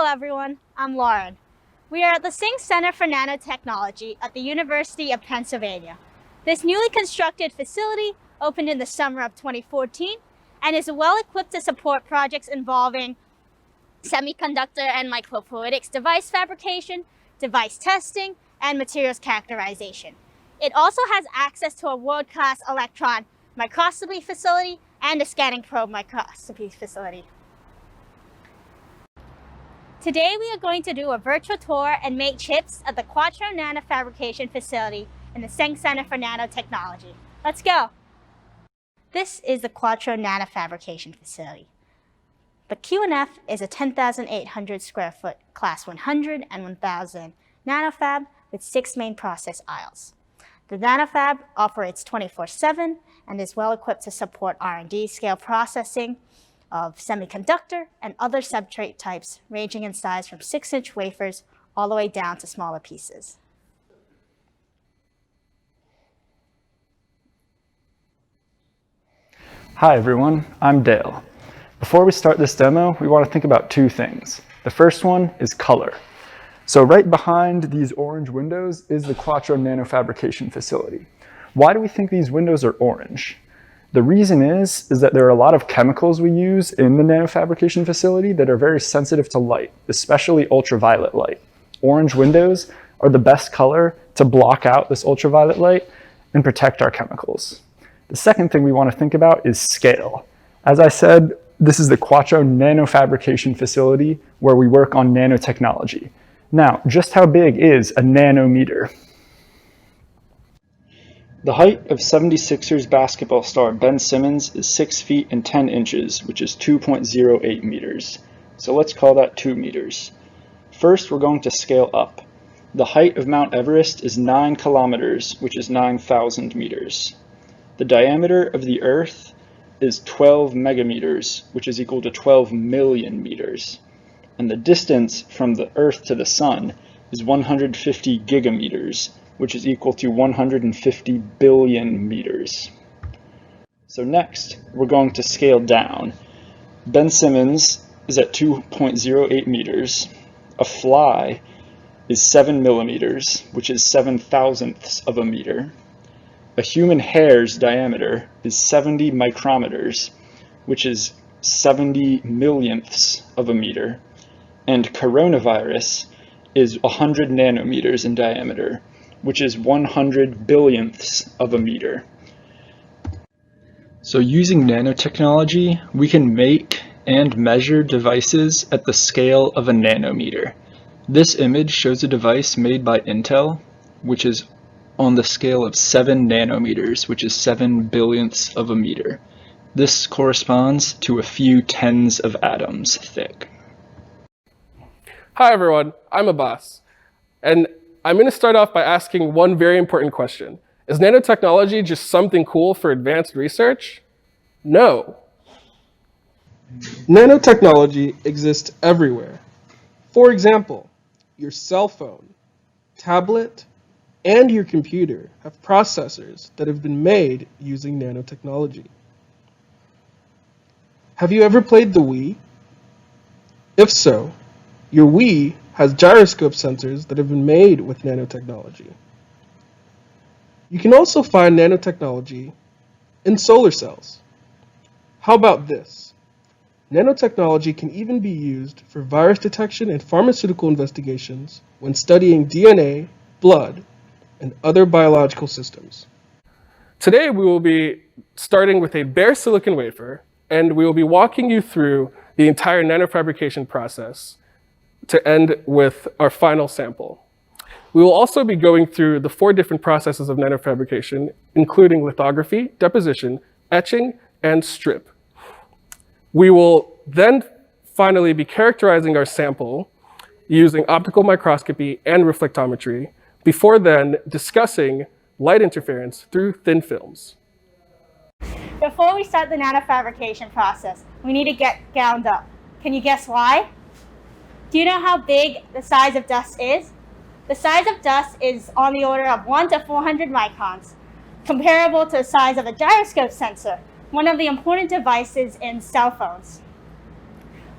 everyone. I'm Lauren. We are at the Singh Center for Nanotechnology at the University of Pennsylvania. This newly constructed facility opened in the summer of 2014 and is well equipped to support projects involving semiconductor and microfluidics device fabrication, device testing, and materials characterization. It also has access to a world-class electron microscopy facility and a scanning probe microscopy facility. Today we are going to do a virtual tour and make chips at the Quattro Nanofabrication facility in the Singh Center for Nanotechnology. Let's go! This is the Quattro Nanofabrication facility. The Q&F is a 10,800 square foot class 100 and 1000 nanofab with 6 main process aisles. The nanofab operates 24/7 and is well equipped to support R&D scale processing of semiconductor and other substrate types ranging in size from 6-inch wafers all the way down to smaller pieces. Hi everyone, I'm Dale. Before we start this demo, we want to think about 2 things. The first one is color. So right behind these orange windows is the Quattro Nanofabrication facility. Why do we think these windows are orange? The reason is that there are a lot of chemicals we use in the nanofabrication facility that are very sensitive to light, especially ultraviolet light. Orange windows are the best color to block out this ultraviolet light and protect our chemicals. The second thing we want to think about is scale. As I said, this is the Quattro Nanofabrication facility where we work on nanotechnology. Now, just how big is a nanometer? The height of 76ers basketball star Ben Simmons is 6 feet and 10 inches, which is 2.08 meters. So let's call that 2 meters. First, we're going to scale up. The height of Mount Everest is 9 kilometers, which is 9,000 meters. The diameter of the Earth is 12 megameters, which is equal to 12 million meters. And the distance from the Earth to the Sun is 150 gigameters, which is equal to 150 billion meters. So next, we're going to scale down. Ben Simmons is at 2.08 meters. A fly is 7 millimeters, which is 7/1000ths of a meter. A human hair's diameter is 70 micrometers, which is 70 millionths of a meter. And coronavirus is 100 nanometers in diameter, which is 100 billionths of a meter. So using nanotechnology, we can make and measure devices at the scale of a nanometer. This image shows a device made by Intel, which is on the scale of 7 nanometers, which is 7 billionths of a meter. This corresponds to a few tens of atoms thick. Hi everyone, I'm Abbas, and I'm going to start off by asking one very important question. Is nanotechnology just something cool for advanced research? No. Nanotechnology exists everywhere. For example, your cell phone, tablet, and your computer have processors that have been made using nanotechnology. Have you ever played the Wii? If so, your Wii has gyroscope sensors that have been made with nanotechnology. You can also find nanotechnology in solar cells. How about this? Nanotechnology can even be used for virus detection and pharmaceutical investigations when studying DNA, blood, and other biological systems. Today we will be starting with a bare silicon wafer, and we will be walking you through the entire nanofabrication process to end with our final sample. We will also be going through the 4 different processes of nanofabrication, including lithography, deposition, etching, and strip. We will then finally be characterizing our sample using optical microscopy and reflectometry, before then discussing light interference through thin films. Before we start the nanofabrication process, we need to get gowned up. Can you guess why? Do you know how big the size of dust is? The size of dust is on the order of 1 to 400 microns, comparable to the size of a gyroscope sensor, one of the important devices in cell phones.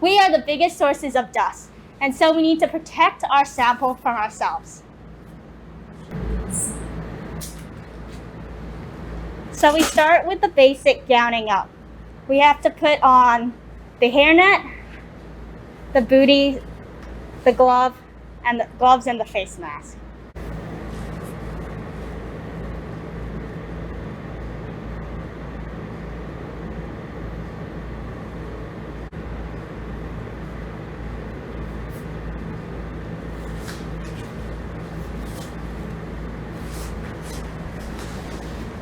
We are the biggest sources of dust. And so we need to protect our sample from ourselves. So we start with the basic gowning up. We have to put on the hairnet, the bootie, the gloves, and the face mask.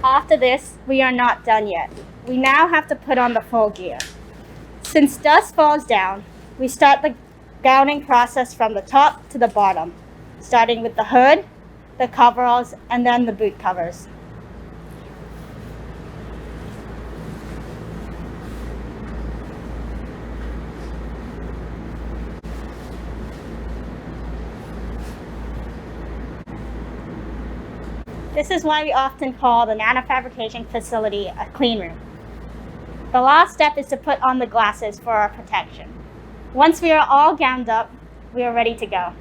After this, we are not done yet. We now have to put on the full gear. Since dust falls down, we start the gowning process from the top to the bottom, starting with the hood, the coveralls, and then the boot covers. This is why we often call the nanofabrication facility a clean room. The last step is to put on the glasses for our protection. Once we are all gowned up, we are ready to go.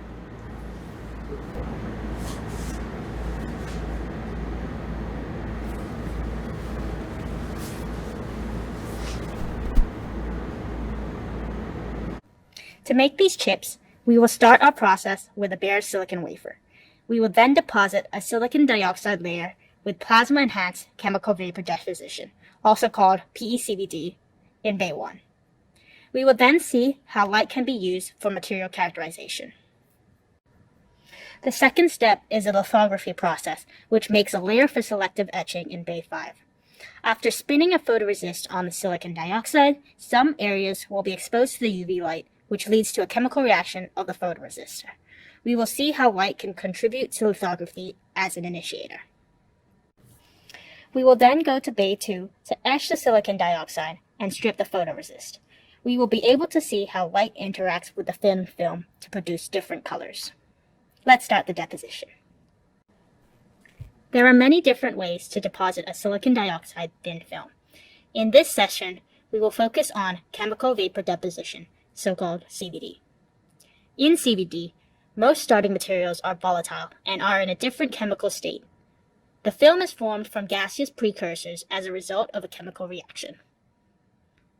To make these chips, we will start our process with a bare silicon wafer. We will then deposit a silicon dioxide layer with plasma-enhanced chemical vapor deposition, also called PECVD, in Bay 1. We will then see how light can be used for material characterization. The second step is a lithography process, which makes a layer for selective etching in Bay 5. After spinning a photoresist on the silicon dioxide, some areas will be exposed to the UV light, which leads to a chemical reaction of the photoresistor. We will see how light can contribute to lithography as an initiator. We will then go to Bay 2 to etch the silicon dioxide and strip the photoresist. We will be able to see how light interacts with the thin film to produce different colors. Let's start the deposition. There are many different ways to deposit a silicon dioxide thin film. In this session, we will focus on chemical vapor deposition, so-called CVD. In CVD, most starting materials are volatile and are in a different chemical state. The film is formed from gaseous precursors as a result of a chemical reaction.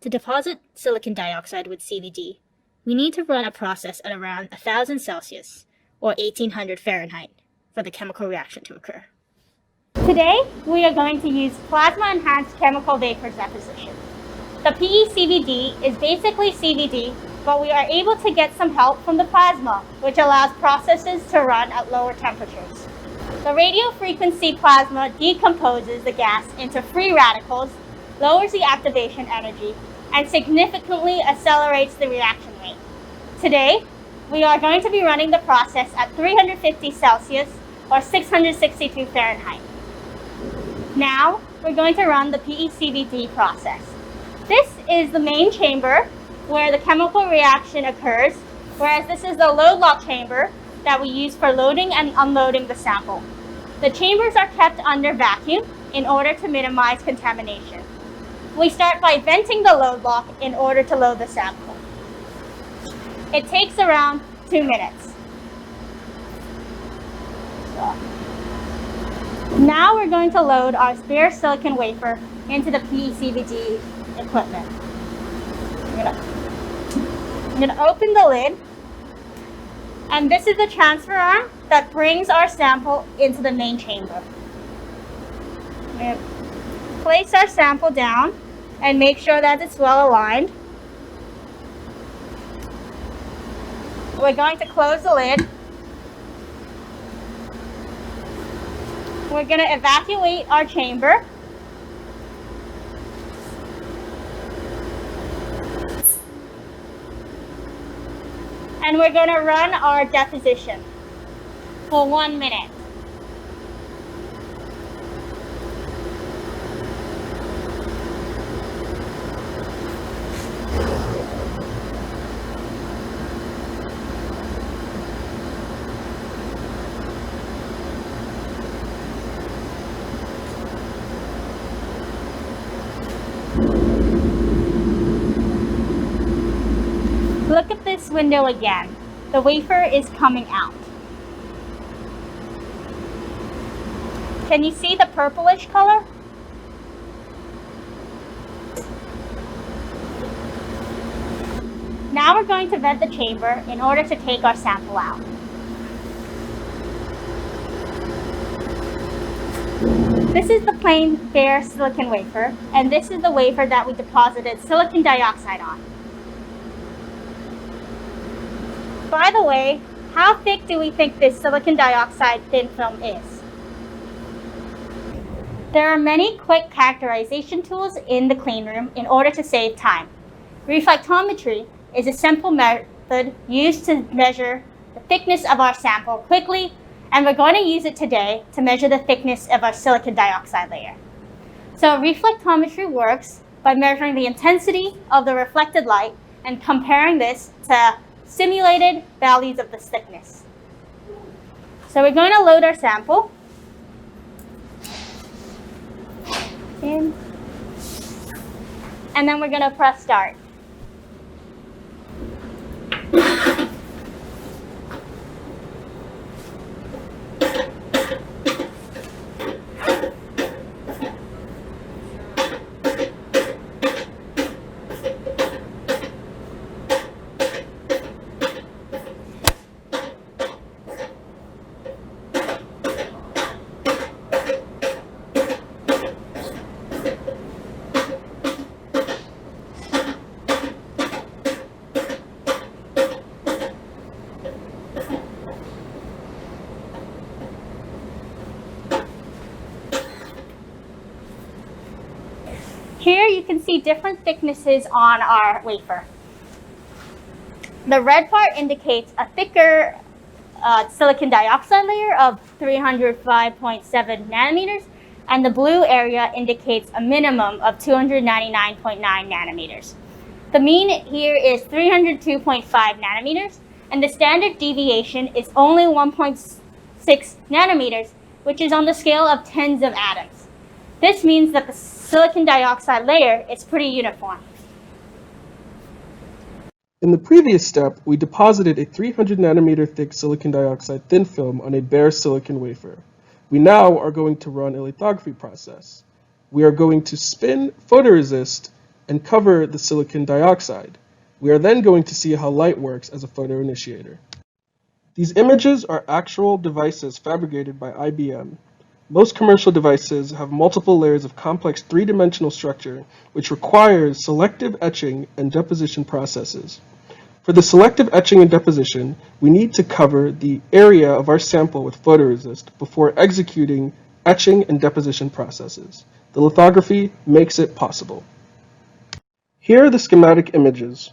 To deposit silicon dioxide with CVD, we need to run a process at around 1000 Celsius or 1800 Fahrenheit for the chemical reaction to occur. Today, we are going to use plasma-enhanced chemical vapor deposition. The PECVD is basically CVD, but we are able to get some help from the plasma, which allows processes to run at lower temperatures. The radio frequency plasma decomposes the gas into free radicals, lowers the activation energy, and significantly accelerates the reaction rate. Today, we are going to be running the process at 350 Celsius or 662 Fahrenheit. Now, we're going to run the PECVD process. This is the main chamber where the chemical reaction occurs, whereas this is the load lock chamber that we use for loading and unloading the sample. The chambers are kept under vacuum in order to minimize contamination. We start by venting the load lock in order to load the sample. It takes around 2 minutes. Now we're going to load our spare silicon wafer into the PECVD equipment. I'm going to open the lid, and this is the transfer arm that brings our sample into the main chamber. I'm going to place our sample down and make sure that it's well aligned. We're going to close the lid. We're going to evacuate our chamber. And we're going to run our deposition for 1 minute. Look at this window again. the wafer is coming out. Can you see the purplish color? Now we're going to vent the chamber in order to take our sample out. This is the plain bare silicon wafer, and this is the wafer that we deposited silicon dioxide on. By the way, how thick do we think this silicon dioxide thin film is? There are many quick characterization tools in the clean room in order to save time. Reflectometry is a simple method used to measure the thickness of our sample quickly, and we're going to use it today to measure the thickness of our silicon dioxide layer. So reflectometry works by measuring the intensity of the reflected light and comparing this to simulated values of the thickness. So we're going to load our sample in, and then we're going to press start. Here you can see different thicknesses on our wafer. The red part indicates a thicker silicon dioxide layer of 305.7 nanometers, and the blue area indicates a minimum of 299.9 nanometers. The mean here is 302.5 nanometers, and the standard deviation is only 1.6 nanometers, which is on the scale of tens of atoms. This means that the silicon dioxide layer is pretty uniform. In the previous step, we deposited a 300 nanometer thick silicon dioxide thin film on a bare silicon wafer. We now are going to run a lithography process. We are going to spin photoresist and cover the silicon dioxide. We are then going to see how light works as a photoinitiator. These images are actual devices fabricated by IBM. Most commercial devices have multiple layers of complex three-dimensional structure, which requires selective etching and deposition processes. For the selective etching and deposition, we need to cover the area of our sample with photoresist before executing etching and deposition processes. The lithography makes it possible. Here are the schematic images.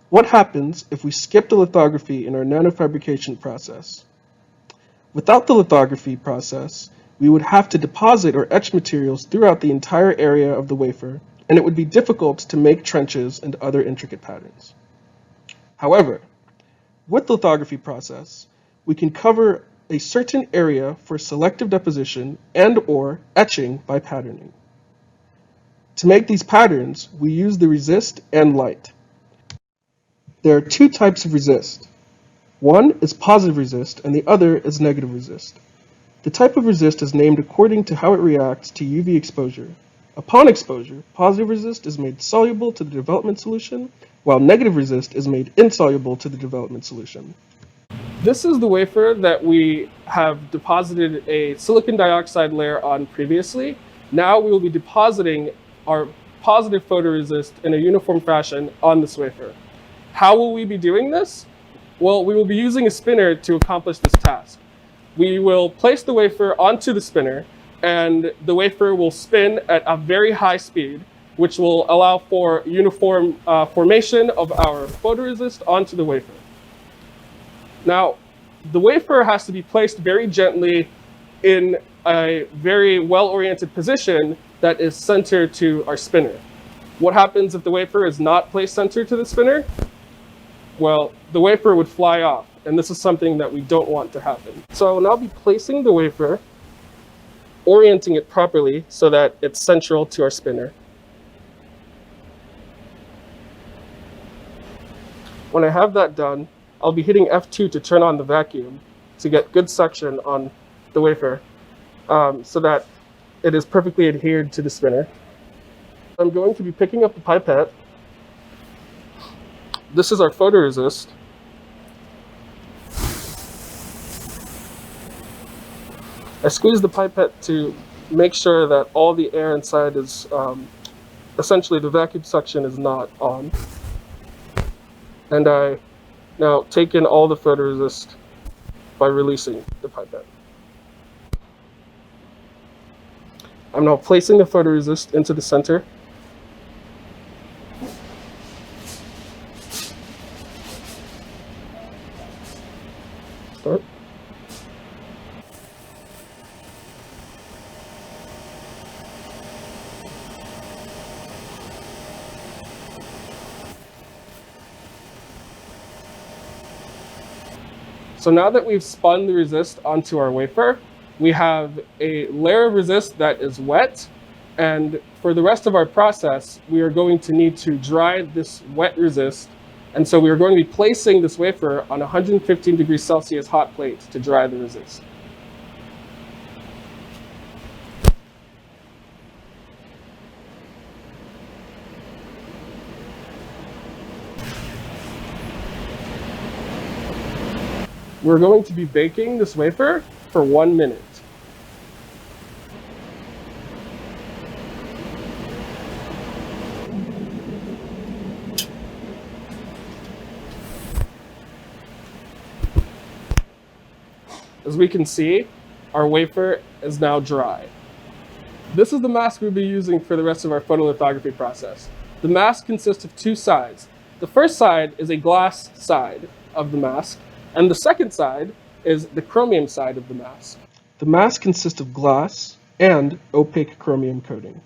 What happens if we skip the lithography in our nanofabrication process? Without the lithography process, we would have to deposit or etch materials throughout the entire area of the wafer, and it would be difficult to make trenches and other intricate patterns. However, with the lithography process, we can cover a certain area for selective deposition and/or etching by patterning. To make these patterns, we use the resist and light. There are two types of resist. One is positive resist and the other is negative resist. The type of resist is named according to how it reacts to UV exposure. Upon exposure, positive resist is made soluble to the development solution, while negative resist is made insoluble to the development solution. This is the wafer that we have deposited a silicon dioxide layer on previously. Now we will be depositing our positive photoresist in a uniform fashion on this wafer. How will we be doing this? Well, we will be using a spinner to accomplish this task. We will place the wafer onto the spinner, and the wafer will spin at a very high speed, which will allow for uniform formation of our photoresist onto the wafer. Now, the wafer has to be placed very gently in a very well-oriented position that is centered to our spinner. What happens if the wafer is not placed centered to the spinner? Well, the wafer would fly off, and this is something that we don't want to happen. So I will now be placing the wafer, orienting it properly so that it's central to our spinner. When I have that done, I'll be hitting F2 to turn on the vacuum to get good suction on the wafer so that it is perfectly adhered to the spinner. I'm going to be picking up the pipette. This is our photoresist. I squeeze the pipette to make sure that all the air inside is, essentially the vacuum suction is not on. And I now take in all the photoresist by releasing the pipette. I'm now placing the photoresist into the center. Start. So now that we've spun the resist onto our wafer, we have a layer of resist that is wet, and for the rest of our process, we are going to need to dry this wet resist, and so we are going to be placing this wafer on 115 degrees Celsius hot plate to dry the resist. We're going to be baking this wafer for 1 minute. As we can see, our wafer is now dry. This is the mask we'll be using for the rest of our photolithography process. The mask consists of two sides. The first side is a glass side of the mask, and the second side is the chromium side of the mask. The mask consists of glass and opaque chromium coating.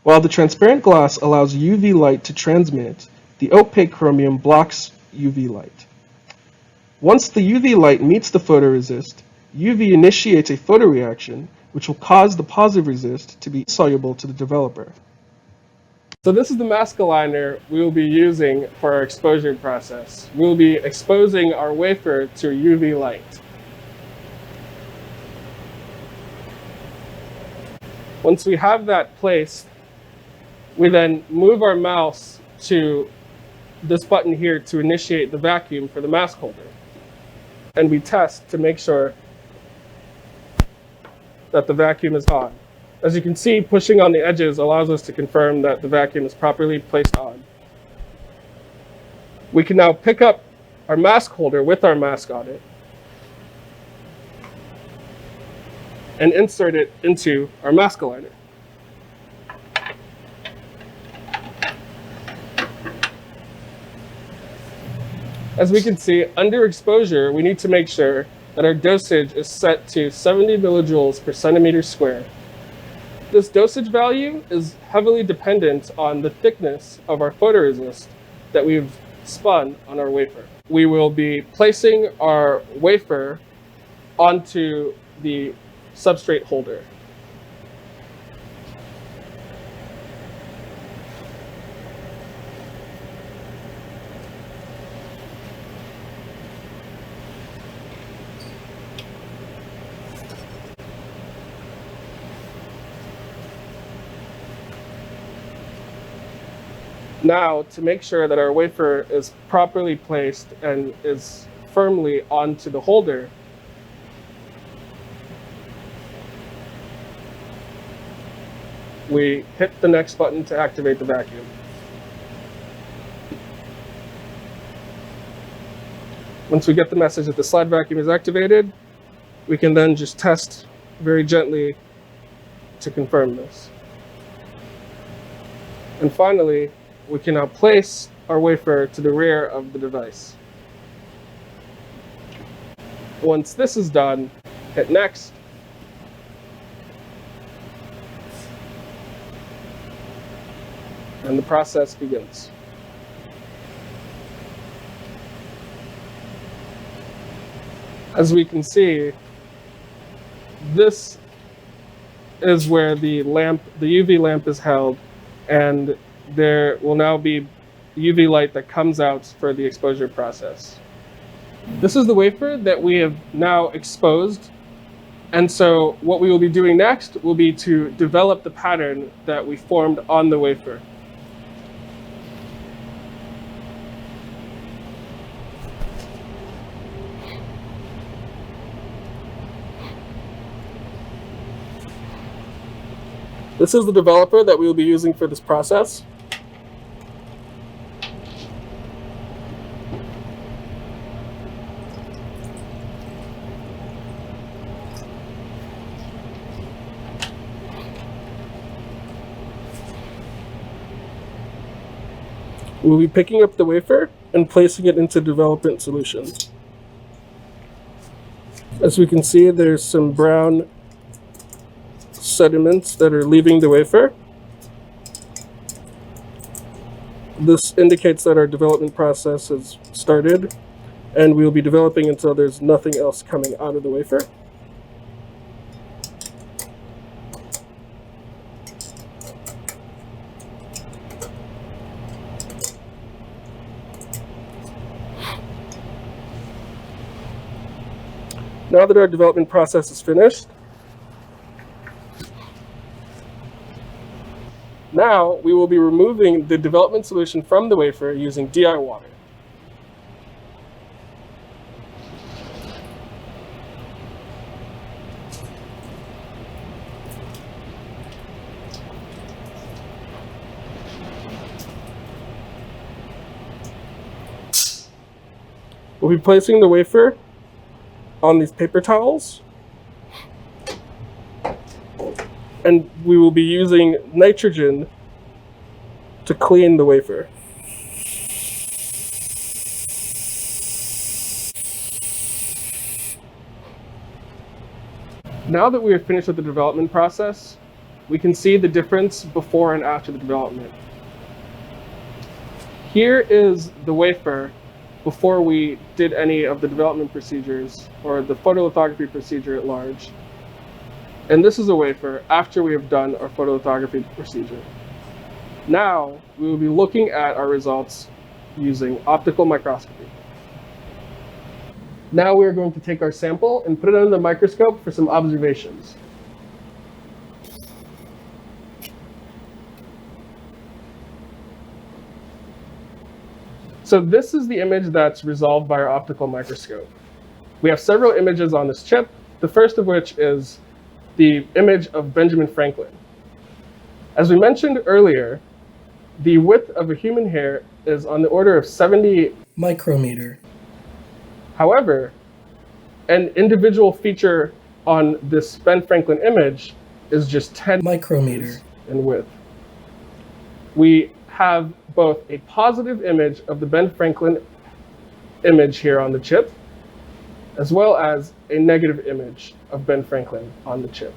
While the transparent glass allows UV light to transmit, the opaque chromium blocks UV light. Once the UV light meets the photoresist, UV initiates a photoreaction which will cause the positive resist to be soluble to the developer. So this is the mask aligner we will be using for our exposure process. We will be exposing our wafer to UV light. Once we have that placed, we then move our mouse to this button here to initiate the vacuum for the mask holder. And we test to make sure that the vacuum is on. As you can see, pushing on the edges allows us to confirm that the vacuum is properly placed on. We can now pick up our mask holder with our mask on it and insert it into our mask aligner. As we can see, under exposure, we need to make sure that our dosage is set to 70 millijoules per centimeter square. This dosage value is heavily dependent on the thickness of our photoresist that we've spun on our wafer. We will be placing our wafer onto the substrate holder. Now, to make sure that our wafer is properly placed and is firmly onto the holder, we hit the next button to activate the vacuum. Once we get the message that the slide vacuum is activated, we can then just test very gently to confirm this. And finally, we can now place our wafer to the rear of the device. Once this is done, hit next. And the process begins. As we can see, this is where the UV lamp is held, and there will now be UV light that comes out for the exposure process. This is the wafer that we have now exposed. And so what we will be doing next will be to develop the pattern that we formed on the wafer. This is the developer that we will be using for this process. We'll be picking up the wafer and placing it into development solution. As we can see, there's some brown sediments that are leaving the wafer. This indicates that our development process has started, and we'll be developing until there's nothing else coming out of the wafer. Now that our development process is finished, now we will be removing the development solution from the wafer using DI water. We'll be placing the wafer on these paper towels, and we will be using nitrogen to clean the wafer. Now that we are finished with the development process, we can see the difference before and after the development. Here is the wafer before we did any of the development procedures or the photolithography procedure at large. And this is a wafer after we have done our photolithography procedure. Now we will be looking at our results using optical microscopy. Now we are going to take our sample and put it under the microscope for some observations. So this is the image that's resolved by our optical microscope. We have several images on this chip, the first of which is the image of Benjamin Franklin. As we mentioned earlier, the width of a human hair is on the order of 70 micrometer. However, an individual feature on this Ben Franklin image is just 10 micrometer in width. We have both a positive image of the Ben Franklin image here on the chip, as well as a negative image of Ben Franklin on the chip.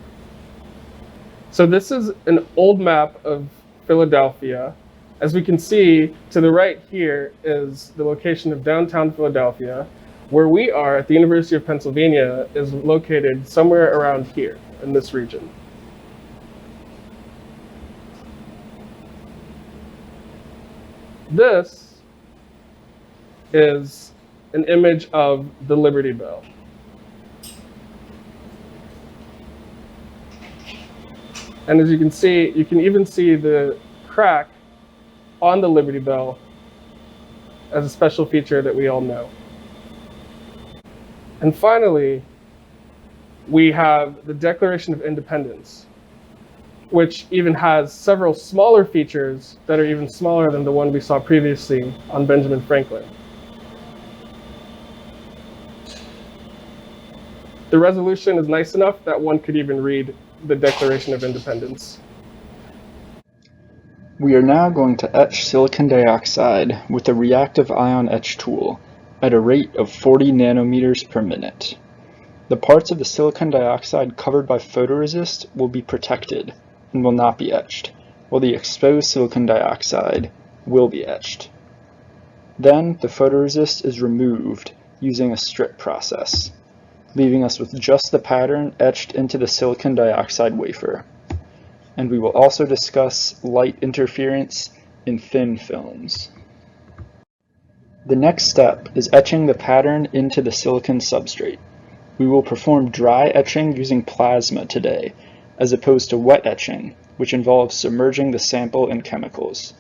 So this is an old map of Philadelphia. As we can see, to the right here is the location of downtown Philadelphia. Where we are at the University of Pennsylvania is located somewhere around here in this region. This is an image of the Liberty Bell. And as you can see, you can even see the crack on the Liberty Bell as a special feature that we all know. And finally, we have the Declaration of Independence, which even has several smaller features that are even smaller than the one we saw previously on Benjamin Franklin. The resolution is nice enough that one could even read the Declaration of Independence. We are now going to etch silicon dioxide with a reactive ion etch tool at a rate of 40 nanometers per minute. The parts of the silicon dioxide covered by photoresist will be protected and will not be etched, while the exposed silicon dioxide will be etched. Then the photoresist is removed using a strip process, leaving us with just the pattern etched into the silicon dioxide wafer. And we will also discuss light interference in thin films. The next step is etching the pattern into the silicon substrate. We will perform dry etching using plasma today, as opposed to wet etching, which involves submerging the sample in chemicals.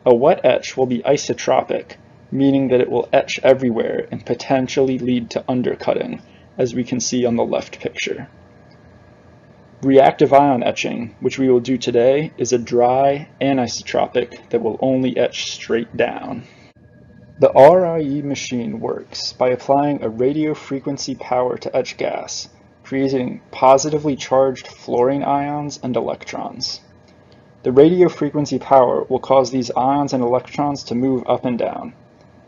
A wet etch will be isotropic, meaning that it will etch everywhere and potentially lead to undercutting, as we can see on the left picture. Reactive ion etching, which we will do today, is a dry anisotropic that will only etch straight down. The RIE machine works by applying a radio frequency power to etch gas, creating positively charged fluorine ions and electrons. The radio frequency power will cause these ions and electrons to move up and down.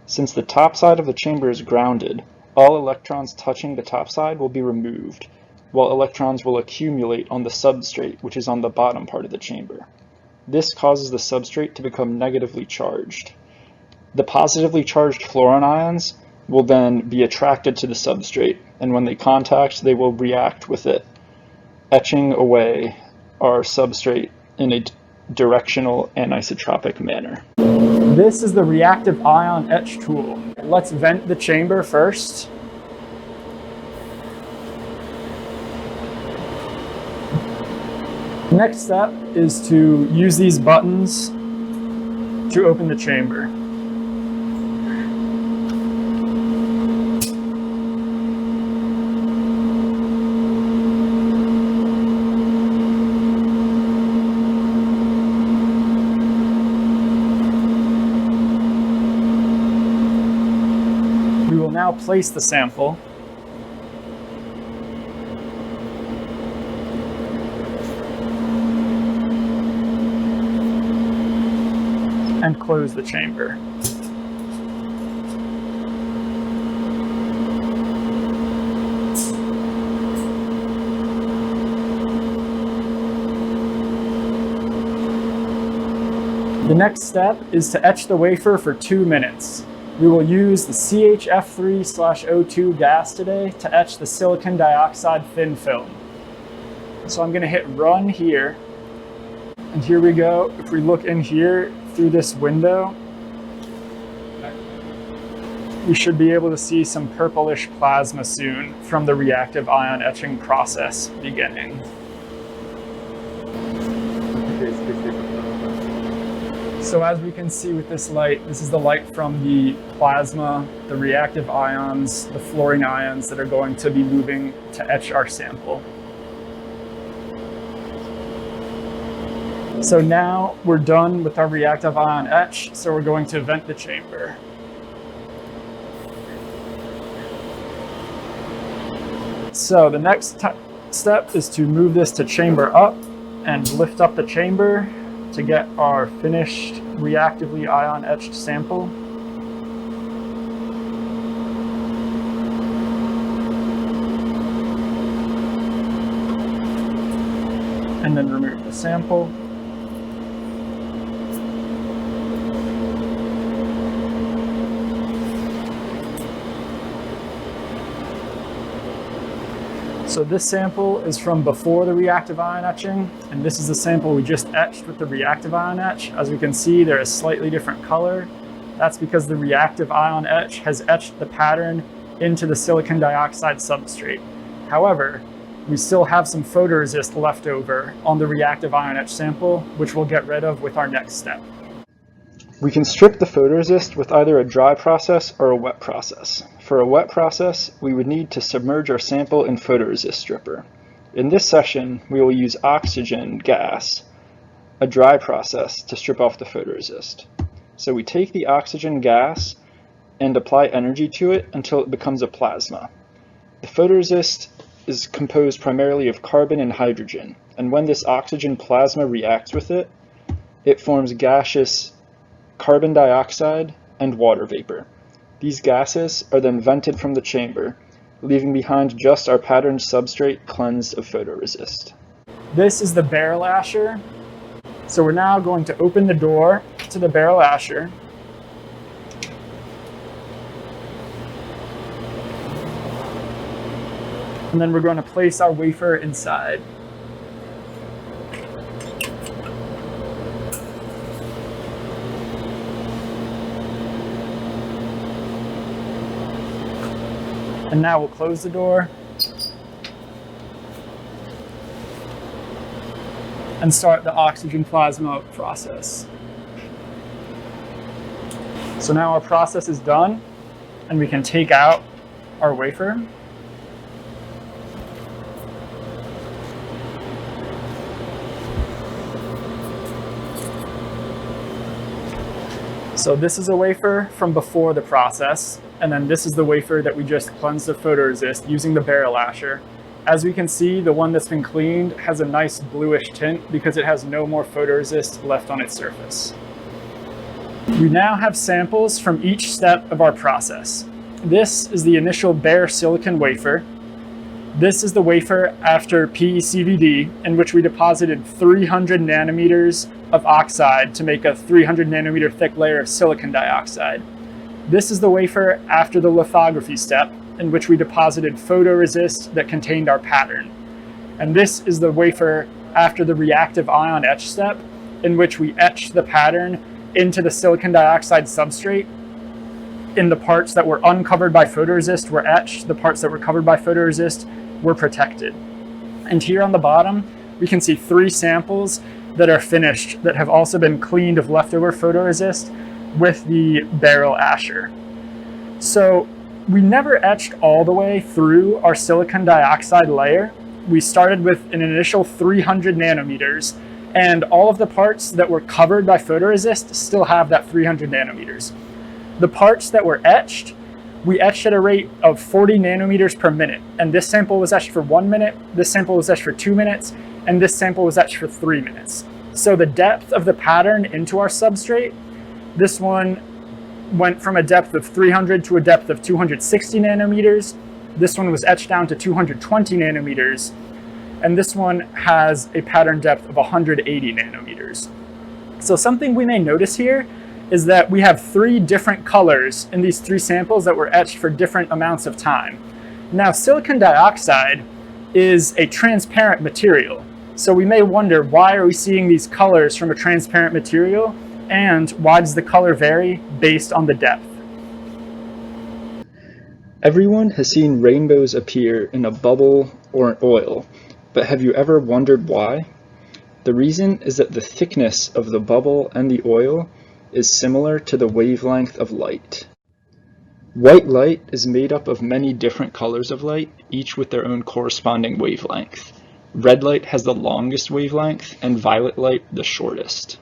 Since the top side of the chamber is grounded, all electrons touching the top side will be removed, while electrons will accumulate on the substrate, which is on the bottom part of the chamber. This causes the substrate to become negatively charged. The positively charged fluorine ions will then be attracted to the substrate, and when they contact, they will react with it, etching away our substrate in a directional anisotropic manner. This is the reactive ion etch tool. Let's vent the chamber first. Next step is to use these buttons to open the chamber. We will now place the sample. And close the chamber. The next step is to etch the wafer for 2 minutes. We will use the CHF3/O2 gas today to etch the silicon dioxide thin film. So I'm going to hit run here. And here we go. If we look in here through this window, we should be able to see some purplish plasma soon from the reactive ion etching process beginning. So as we can see with this light, this is the light from the plasma, the reactive ions, the fluorine ions that are going to be moving to etch our sample. So now we're done with our reactive ion etch, so we're going to vent the chamber. So the next step is to move this to chamber up and lift up the chamber to get our finished reactively ion etched sample. And then remove the sample. So this sample is from before the reactive ion etching, and this is the sample we just etched with the reactive ion etch. As we can see, they're a slightly different color. That's because the reactive ion etch has etched the pattern into the silicon dioxide substrate. However, we still have some photoresist left over on the reactive ion etch sample, which we'll get rid of with our next step. We can strip the photoresist with either a dry process or a wet process. For a wet process, we would need to submerge our sample in photoresist stripper. In this session, we will use oxygen gas, a dry process, to strip off the photoresist. So we take the oxygen gas and apply energy to it until it becomes a plasma. The photoresist is composed primarily of carbon and hydrogen, and when this oxygen plasma reacts with it, it forms gaseous carbon dioxide and water vapor. These gases are then vented from the chamber, leaving behind just our patterned substrate cleansed of photoresist. This is the barrel asher. So we're now going to open the door to the barrel asher. And then we're going to place our wafer inside. And now we'll close the door and start the oxygen plasma process. So now our process is done and we can take out our wafer. So this is a wafer from before the process, and then this is the wafer that we just cleansed of photoresist using the barrel asher. As we can see, the one that's been cleaned has a nice bluish tint because it has no more photoresist left on its surface. We now have samples from each step of our process. This is the initial bare silicon wafer. This is the wafer after PECVD, in which we deposited 300 nanometers of oxide to make a 300 nanometer thick layer of silicon dioxide. This is the wafer after the lithography step, in which we deposited photoresist that contained our pattern. And this is the wafer after the reactive ion etch step, in which we etched the pattern into the silicon dioxide substrate. In the parts that were uncovered by photoresist were etched, the parts that were covered by photoresist were protected. And here on the bottom, we can see 3 samples that are finished that have also been cleaned of leftover photoresist with the barrel asher. So we never etched all the way through our silicon dioxide layer. We started with an initial 300 nanometers, and all of the parts that were covered by photoresist still have that 300 nanometers. The parts that were etched, we etched at a rate of 40 nanometers per minute. And this sample was etched for 1 minute, this sample was etched for 2 minutes, and this sample was etched for 3 minutes. So the depth of the pattern into our substrate, this one went from a depth of 300 to a depth of 260 nanometers. This one was etched down to 220 nanometers. And this one has a pattern depth of 180 nanometers. So something we may notice here is that we have 3 different colors in these 3 samples that were etched for different amounts of time. Now, silicon dioxide is a transparent material. So we may wonder, why are we seeing these colors from a transparent material? And why does the color vary based on the depth? Everyone has seen rainbows appear in a bubble or an oil, but have you ever wondered why? The reason is that the thickness of the bubble and the oil is similar to the wavelength of light. White light is made up of many different colors of light, each with their own corresponding wavelength. Red light has the longest wavelength and violet light the shortest.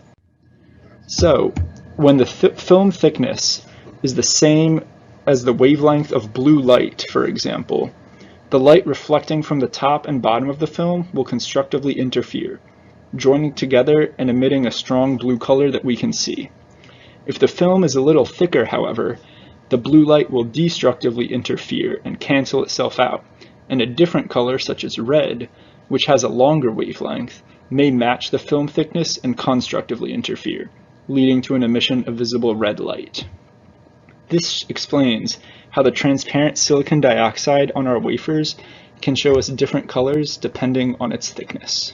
So, when the film thickness is the same as the wavelength of blue light, for example, the light reflecting from the top and bottom of the film will constructively interfere, joining together and emitting a strong blue color that we can see. If the film is a little thicker, however, the blue light will destructively interfere and cancel itself out, and a different color such as red, which has a longer wavelength, may match the film thickness and constructively interfere, leading to an emission of visible red light. This explains how the transparent silicon dioxide on our wafers can show us different colors depending on its thickness.